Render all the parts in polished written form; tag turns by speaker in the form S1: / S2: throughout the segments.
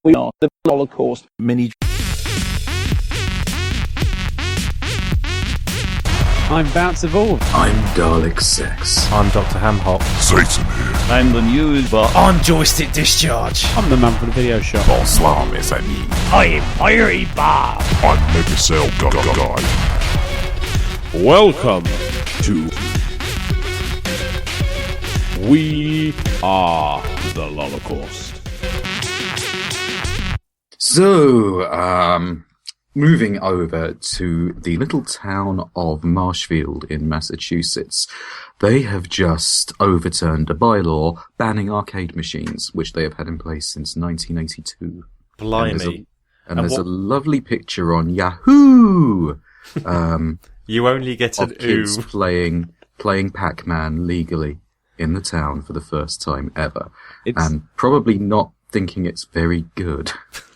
S1: We are the Holocaust mini.
S2: I'm Bounce Evolved.
S3: I'm Dalek Sex.
S4: I'm Dr. Hamhop.
S5: Satan here.
S1: I'm the news bar.
S4: I'm Joystick Discharge.
S2: I'm the man from the video shop.
S5: Bonsoir, mes amis.
S4: I'm Fiery Bob.
S5: I'm Megacell Guy.
S6: Welcome to We Are the Holocaust.
S3: So, moving over to the little town of Marshfield in Massachusetts, they have just overturned a bylaw banning arcade machines, which they have had in place since 1982.
S4: Blimey.
S3: And there's a lovely picture on Yahoo!
S4: You only get an
S3: of kids
S4: ooh.
S3: playing Pac-Man legally in the town for the first time ever.
S2: It's-
S3: And probably not thinking it's very good.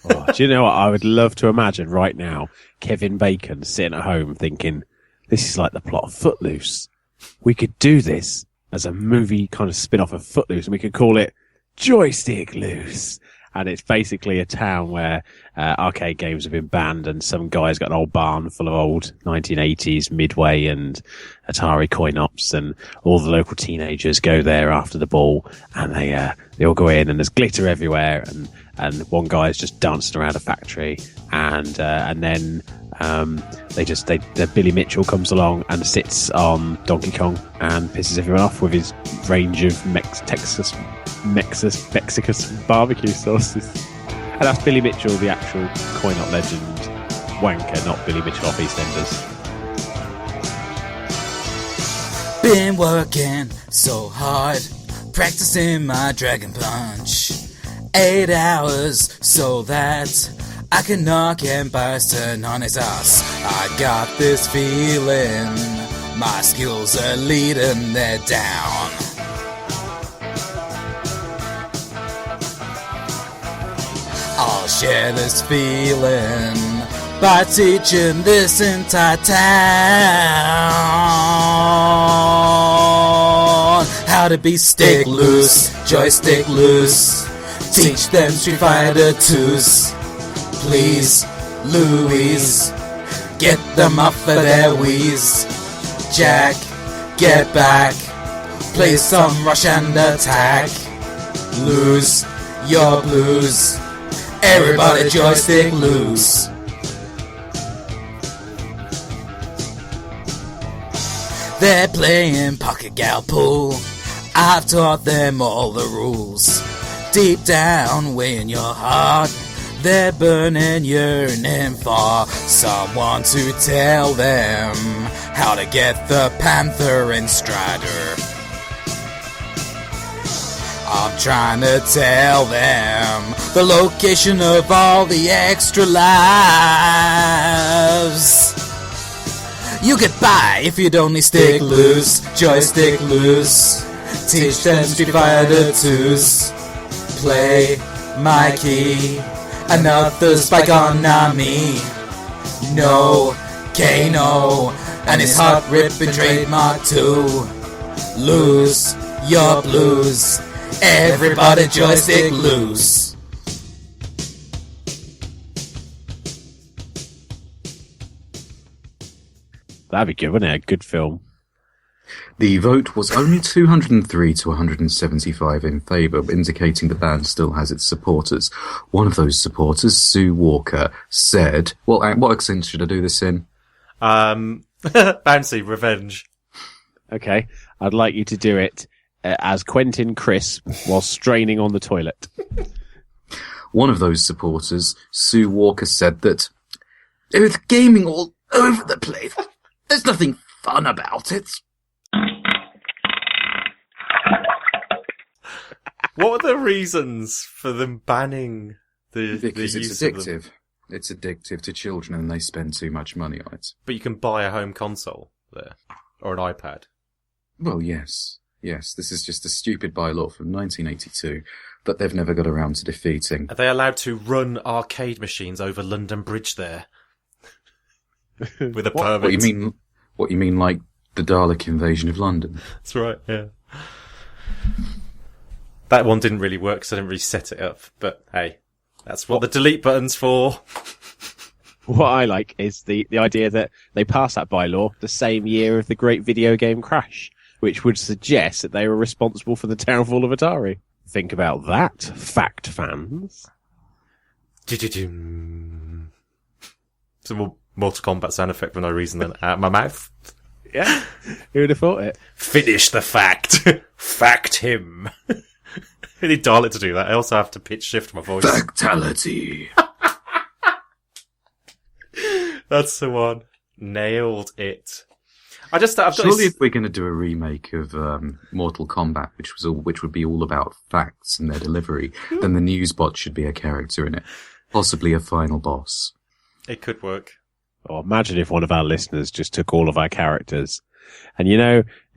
S2: Oh, do you know what I would love to imagine right now? Kevin Bacon sitting at home thinking, this is like the plot of Footloose. We could do this as a movie kind of spin-off of Footloose, and we could call it Joystick Loose. And it's basically a town where arcade games have been banned, and some guy's got an old barn full of old 1980s Midway and Atari coin-ops, and all the local teenagers go there after the ball, and they all go in, and there's glitter everywhere, and one guy's just dancing around a factory, and then Billy Mitchell comes along and sits on Donkey Kong and pisses everyone off with his range of Mexican barbecue sauces. And that's Billy Mitchell, the actual coin-op legend wanker, not Billy Mitchell off EastEnders.
S7: Been working so hard, practicing my Dragon Punch. 8 hours so that I can knock and Boston on his ass. I got this feeling my skills are leading there down. I'll share this feeling by teaching this entire town how to be stick loose, joystick loose. Teach them Street Fighter 2s. Please, Louise, get them off of their Wii's. Jack, get back, play some rush and attack. Lose your blues, everybody joystick loose. They're playing pocket gal pool. I've taught them all the rules. Deep down, way in your heart, they're burning, yearning for someone to tell them how to get the Panther and Strider. I'm trying to tell them the location of all the extra lives you could buy if you'd only stick loose, joystick loose. Teach them Street Fighter 2s. Play Mikey, another Spike on Nami. No, Kano, and his heart ripping trademark too. Lose your blues, everybody joystick loose.
S2: That'd be good, wouldn't it? A good film.
S3: The vote was only 203 to 175 in favour, indicating the band still has its supporters. One of those supporters, Sue Walker, said, well, what accent should I do this in?
S4: Bouncy, revenge.
S2: Okay, I'd like you to do it as Quentin Crisp while straining on the toilet.
S3: One of those supporters, Sue Walker, said that with gaming all over the place, there's nothing fun about it.
S4: What are the reasons for them banning
S3: Because
S4: the
S3: it's
S4: use of them?
S3: addictive. It's addictive to children and they spend too much money on it.
S4: But you can buy a home console there, or an iPad.
S3: Well, yes. Yes, this is just a stupid bylaw from 1982 that they've never got around to defeating.
S4: Are they allowed to run arcade machines over London Bridge there? With a permit?
S3: What you mean like the Dalek invasion of London?
S4: That's right, yeah. That one didn't really work because I didn't really set it up, but hey. That's what the delete button's for.
S2: What I like is the idea that they passed that bylaw the same year of the great video game crash, which would suggest that they were responsible for the downfall of Atari. Think about that, fact fans.
S4: Some more Mortal Kombat sound effect for no reason than out of my mouth.
S2: Yeah, who would have thought it?
S4: Finish the fact. Fact him. I need dial it to do that. I also have to pitch shift my voice.
S3: Factality.
S4: That's the one. Nailed it. I've got
S3: Surely
S4: this...
S3: if we're going to do a remake of Mortal Kombat, which would be all about facts and their delivery, then the Newsbot should be a character in it. Possibly a final boss.
S4: It could work.
S2: Or imagine if one of our listeners just took all of our characters, and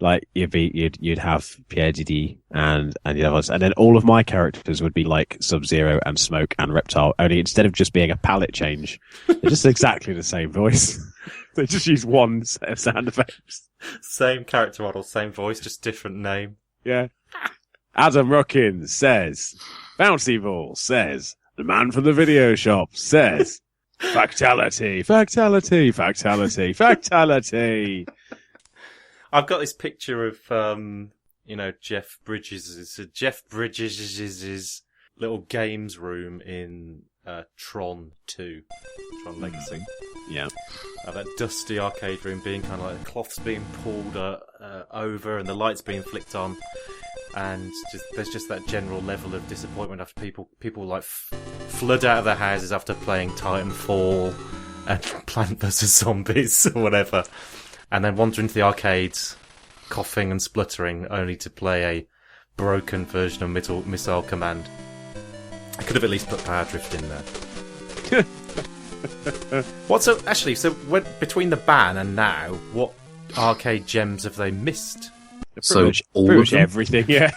S2: like you'd have Pierre Didi and the others, and then all of my characters would be like Sub-Zero and Smoke and Reptile. Only instead of just being a palette change, they're just exactly the same voice. They just use one set of sound effects.
S4: Same character model, same voice, just different name.
S2: Yeah. Adam Ruckins says, Bouncy Ball says, the man from the video shop says, Factality, factality, factality, factality.
S4: I've got this picture of, Jeff Bridges' little games room in Tron 2, Tron Legacy.
S2: Yeah.
S4: That dusty arcade room being kind of like the cloths being pulled over and the lights being flicked on. And there's just that general level of disappointment after people like flood out of their houses after playing Titanfall and Plant vs Zombies or whatever, and then wander into the arcades, coughing and spluttering, only to play a broken version of Missile Command. I could have at least put Power Drift in there. Between the ban and now, what arcade gems have they missed?
S3: So all
S2: pretty
S3: of
S2: much
S3: them?
S2: everything, yeah.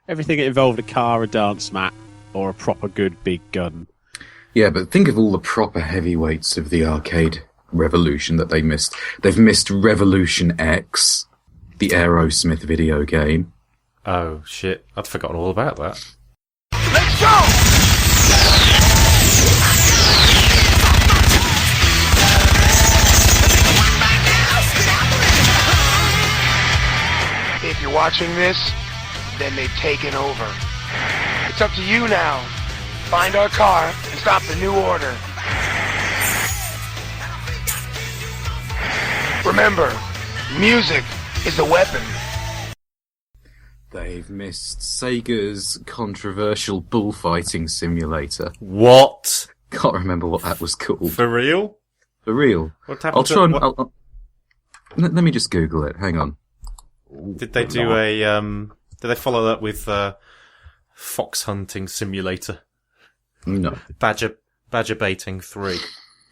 S2: Everything that involved a car, a dance mat, or a proper good big gun.
S3: Yeah, but think of all the proper heavyweights of the arcade revolution that they missed. They've missed Revolution X, the Aerosmith video game.
S4: Oh shit, I'd forgotten all about that.
S5: Let's go!
S8: If you're watching this, then they've taken over. It's up to you now. Find our car and stop the new order. Remember, music is the weapon.
S3: They've missed Sega's controversial bullfighting simulator.
S4: What?
S3: Can't remember what that was called.
S4: For real?
S3: For real.
S4: What happened
S3: I'll
S4: to
S3: try and...
S4: what-
S3: let me just Google it. Hang on.
S4: Did they do did they follow that with fox hunting simulator?
S3: No.
S4: Badger baiting 3.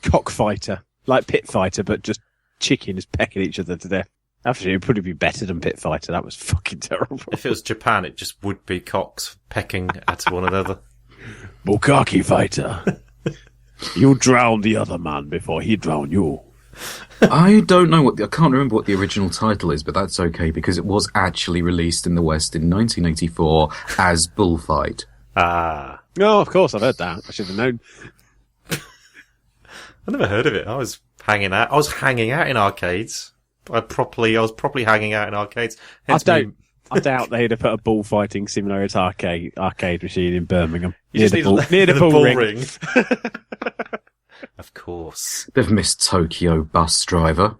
S2: Cockfighter. Like Pit Fighter, but just chickens pecking each other to death. Actually, it would probably be better than Pit Fighter. That was fucking terrible.
S4: If it was Japan, it just would be cocks pecking at one another.
S2: Bukkake Fighter. You drown the other man before he drown you.
S3: I don't know I can't remember what the original title is, but that's okay because it was actually released in the West in 1984 as Bullfight.
S4: Ah.
S2: No, of course, I've heard that. I should have known.
S4: I never heard of it. I was hanging out in arcades. I was properly hanging out in arcades. Hence
S2: I doubt they'd have put a bullfighting simulator arcade machine in Birmingham.
S4: You
S2: Near the bull ring.
S4: Of course.
S3: They've missed Tokyo Bus Driver.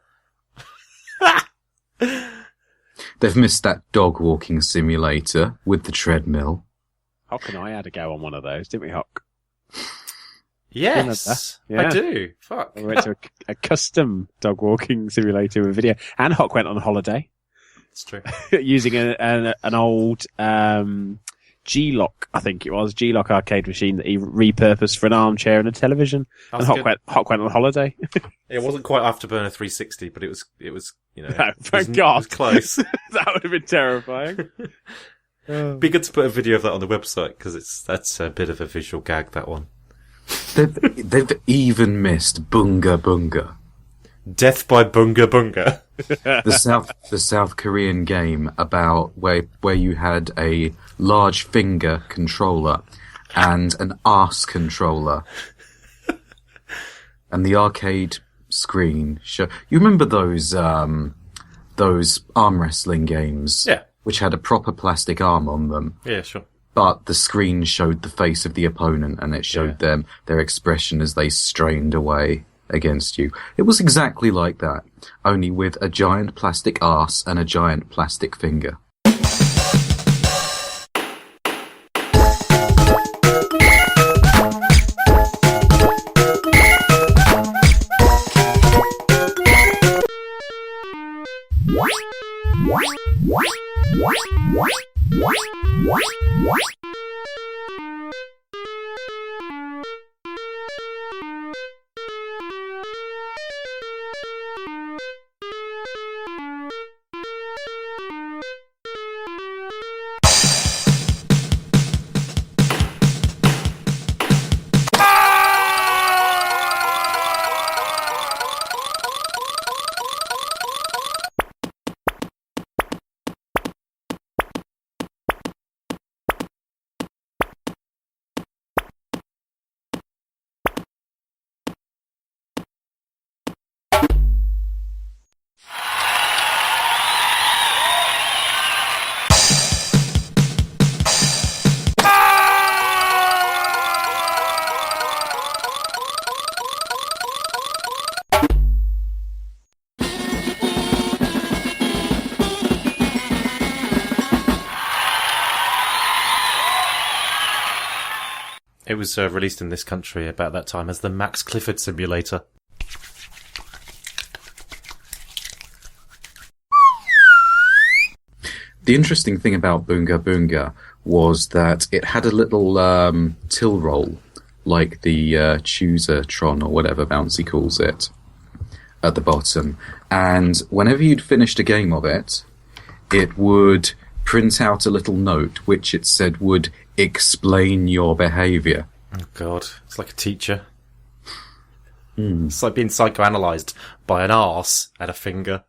S3: They've missed that dog walking simulator with the treadmill.
S2: Hock and I had a go on one of those, didn't we, Hock?
S4: Yes,
S2: Yeah.
S4: I do. Fuck.
S2: We went to a custom dog walking simulator with video. And Hock went on holiday.
S4: It's true.
S2: Using an old G-Lock, I think it was, G-Lock arcade machine that he repurposed for an armchair and a television. And Hock went on holiday.
S4: It wasn't quite Afterburner 360, but it was
S2: No,
S4: it
S2: thank
S4: was,
S2: God.
S4: It was close.
S2: That would have been terrifying.
S4: Be good to put a video of that on the website, because that's a bit of a visual gag, that one.
S3: They've even missed Bunga Bunga.
S4: Death by Bunga Bunga.
S3: The South Korean game about where you had a large finger controller and an arse controller. And the arcade screen you remember those arm wrestling games?
S4: Yeah.
S3: Which had a proper plastic arm on them.
S4: Yeah, sure.
S3: But the screen showed the face of the opponent, and it showed them their expression as they strained away against you. It was exactly like that, only with a giant plastic arse and a giant plastic finger.
S4: It was released in this country about that time as the Max Clifford Simulator.
S3: The interesting thing about Boonga Boonga was that it had a little till roll, like the Chooser-tron or whatever Bouncy calls it, at the bottom. And whenever you'd finished a game of it, it would print out a little note which it said would explain your behaviour.
S4: Oh God, it's like a teacher. It's like being psychoanalyzed by an arse and a finger.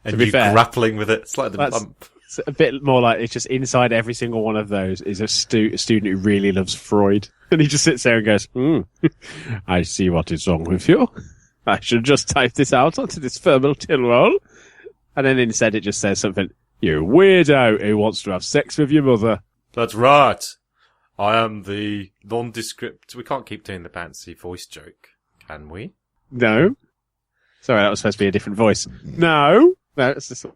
S4: And you grappling with it. It's like the bump.
S2: It's a bit more like it's just inside every single one of those is a student who really loves Freud. And he just sits there and goes, I see what is wrong with you. I should just type this out onto this thermal till roll. And then instead it just says something, you weirdo who wants to have sex with your mother.
S4: That's right. I am the nondescript. We can't keep doing the Bouncy voice joke, can we?
S2: No. Sorry, that was supposed to be a different voice. No, it's just...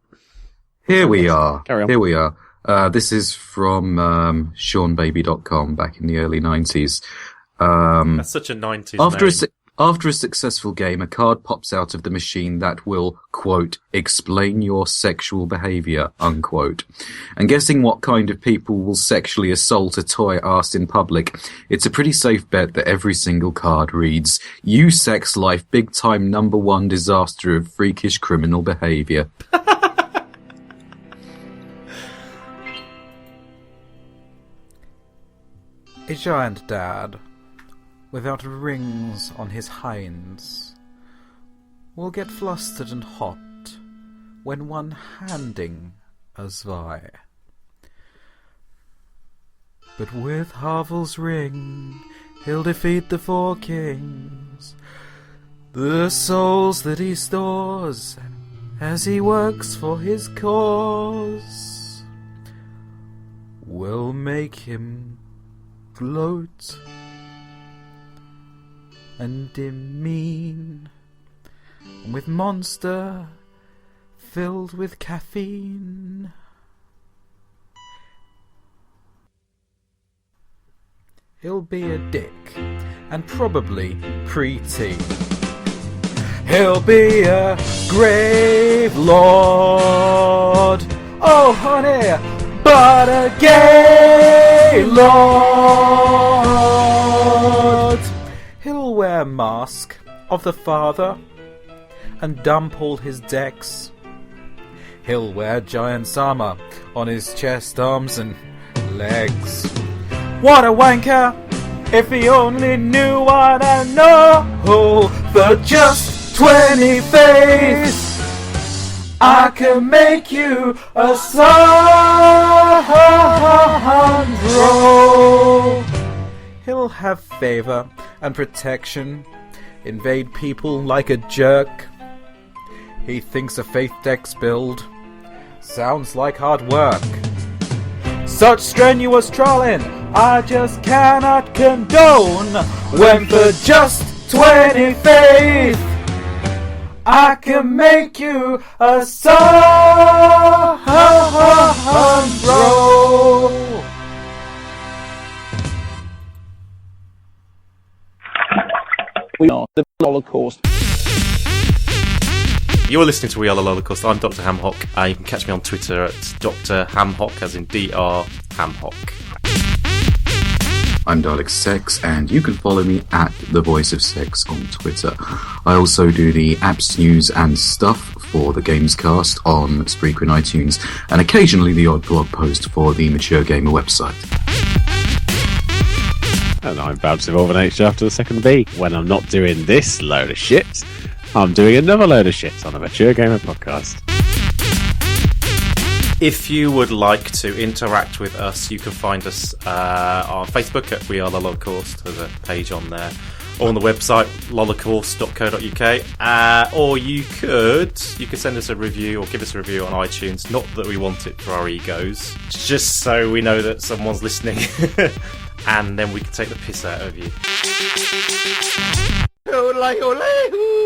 S3: Here we are.
S2: Carry on.
S3: Here we are. This is from SeanBaby.com back in the early 90s.
S4: That's such a 90s name.
S3: After a successful game, a card pops out of the machine that will, quote, explain your sexual behaviour, unquote. And guessing what kind of people will sexually assault a toy arse in public, it's a pretty safe bet that every single card reads, you sex life big time #1 disaster of freakish criminal behaviour.
S7: A giant dad, without rings on his hinds, will get flustered and hot when one handing a zwei. But with Havel's ring, he'll defeat the 4 kings. The souls that he stores as he works for his cause will make him gloat and demean, and with Monster filled with caffeine. He'll be a dick and probably pre-teen. He'll be a grave lord, oh honey, but a gay lord. He'll wear mask of the father and dump all his decks. He'll wear giant armor on his chest, arms and legs. What a wanker! If he only knew what I know, for just 20 face, I can make you a Sandro. have favor and protection, invade people like a jerk. He thinks a faith dex build sounds like hard work. Such strenuous trawling I just cannot condone, when for just 20 faith I can make you a son, bro.
S1: We are the Holocaust.
S4: You're listening to We Are the Holocaust. I'm Dr. Hamhock. You can catch me on Twitter at Dr. Hamhock, as in Dr. Hamhock.
S3: I'm Dalek Sex, and you can follow me at The Voice of Sex on Twitter. I also do the apps, news, and stuff for the Gamescast on Spreaker and iTunes, and occasionally the odd blog post for the Mature Gamer website.
S2: And I'm bouncing over an H after the second B. When I'm not doing this load of shit, I'm doing another load of shit on the Mature Gamer podcast.
S4: If you would like to interact with us, you can find us on Facebook at We Are the Holocaust. There's a page on there. Or on the website, holocaust.co.uk. Or you could send us a review or give us a review on iTunes. Not that we want it for our egos, just so we know that someone's listening. And then we can take the piss out of you.
S5: Ole, ole, hoo.